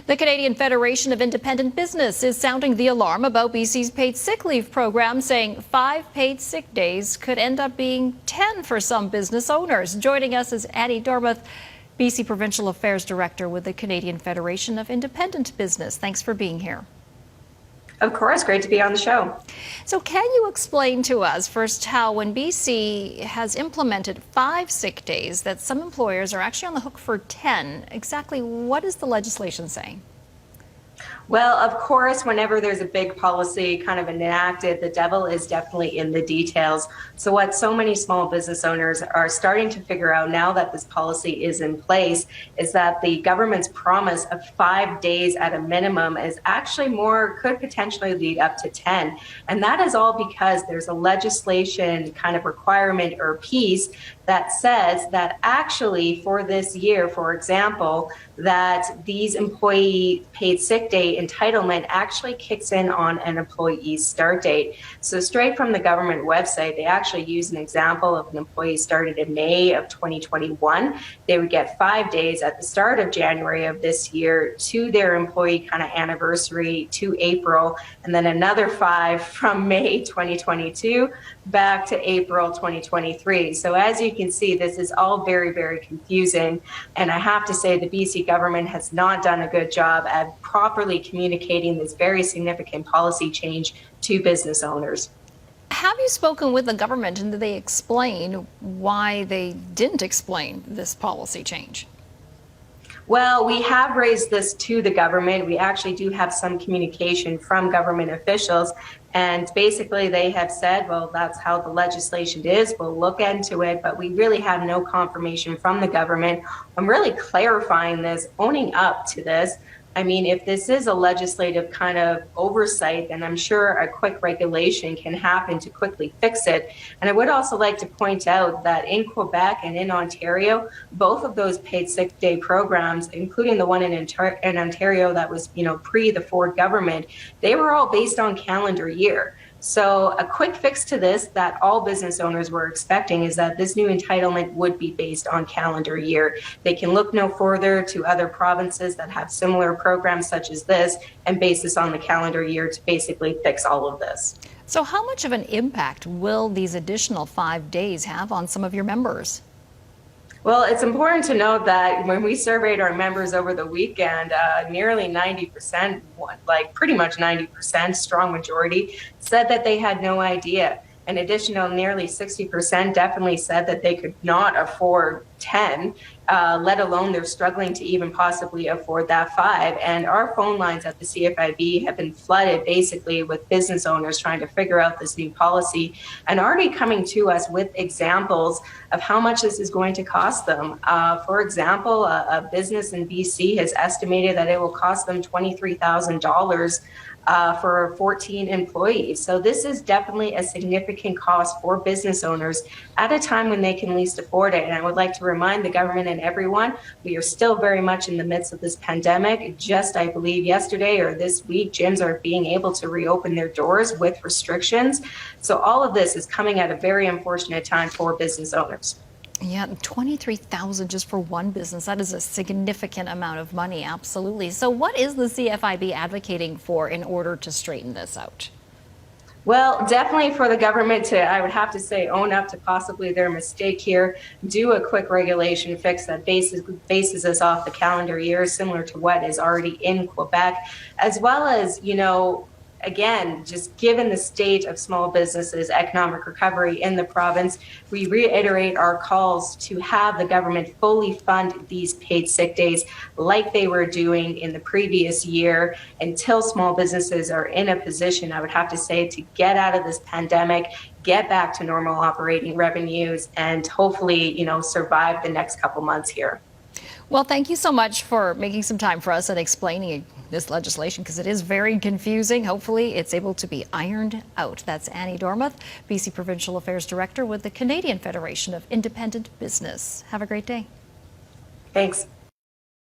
The Canadian Federation of Independent Business is sounding the alarm about BC's paid sick leave program, saying 5 paid sick days could end up being 10 for some business owners. Joining us is Dormuth, BC Provincial Affairs Director with the Canadian Federation of Independent Business. Thanks for being here. Of course, great to be on the show. So can you explain to us first how when BC has implemented 5 sick days that some employers are actually on the hook for 10, exactly what is the legislation saying? Well, of course, whenever there's a big policy kind of enacted, the devil is definitely in the details. So what so many small business owners are starting to figure out now that this policy is in place is that the government's promise of 5 days at a minimum is actually could potentially lead up to 10. And that is all because there's a legislation kind of requirement or piece that says that actually for this year, for example, that these employee paid sick day entitlement actually kicks in on an employee's start date. So straight from the government website, they actually use an example of an employee started in May of 2021. They would get 5 days at the start of January of this year to their employee kind of anniversary to April, and then another 5 from May 2022 back to April 2023. So as you can see, this is all very, very confusing. And I have to say the BC government has not done a good job at properly communicating this very significant policy change to business owners. Have you spoken with the government and did they explain why they didn't explain this policy change? Well, we have raised this to the government. We actually do have some communication from government officials. And basically they have said, well, that's how the legislation is. We'll look into it, but we really have no confirmation from the government. I'm really clarifying this, owning up to this. I mean, if this is a legislative kind of oversight, then I'm sure a quick regulation can happen to quickly fix it. And I would also like to point out that in Quebec and in Ontario, both of those paid sick day programs, including the one in Ontario that was, pre the Ford government, they were all based on calendar year. So a quick fix to this that all business owners were expecting is that this new entitlement would be based on calendar year. They can look no further to other provinces that have similar programs such as this and base this on the calendar year to basically fix all of this. So how much of an impact will these additional 5 days have on some of your members? Well, it's important to note that when we surveyed our members over the weekend, nearly 90%, like pretty much 90%, strong majority, said that they had no idea. An additional nearly 60% definitely said that they could not afford 10, let alone they're struggling to even possibly afford that 5. And our phone lines at the CFIB have been flooded basically with business owners trying to figure out this new policy and already coming to us with examples of how much this is going to cost them. For example, a business in BC has estimated that it will cost them $23,000 for 14 employees. So this is definitely a significant cost for business owners at a time when they can least afford it. And I would like to remind the government and everyone, we are still very much in the midst of this pandemic. Just, I believe, yesterday or this week, gyms are being able to reopen their doors with restrictions. So all of this is coming at a very unfortunate time for business owners. Yeah, 23,000 just for one business. That is a significant amount of money, absolutely. So what is the CFIB advocating for in order to straighten this out? Well, definitely for the government to, I would have to say, own up to possibly their mistake here, do a quick regulation fix that bases us off the calendar year, similar to what is already in Quebec, as well as, again, just given the state of small businesses' economic recovery in the province, we reiterate our calls to have the government fully fund these paid sick days like they were doing in the previous year until small businesses are in a position, I would have to say, to get out of this pandemic, get back to normal operating revenues, and hopefully, survive the next couple months here. Well, thank you so much for making some time for us and explaining this legislation because it is very confusing. Hopefully it's able to be ironed out. That's Dormuth, BC Provincial Affairs Director with the Canadian Federation of Independent Business. Have a great day. Thanks.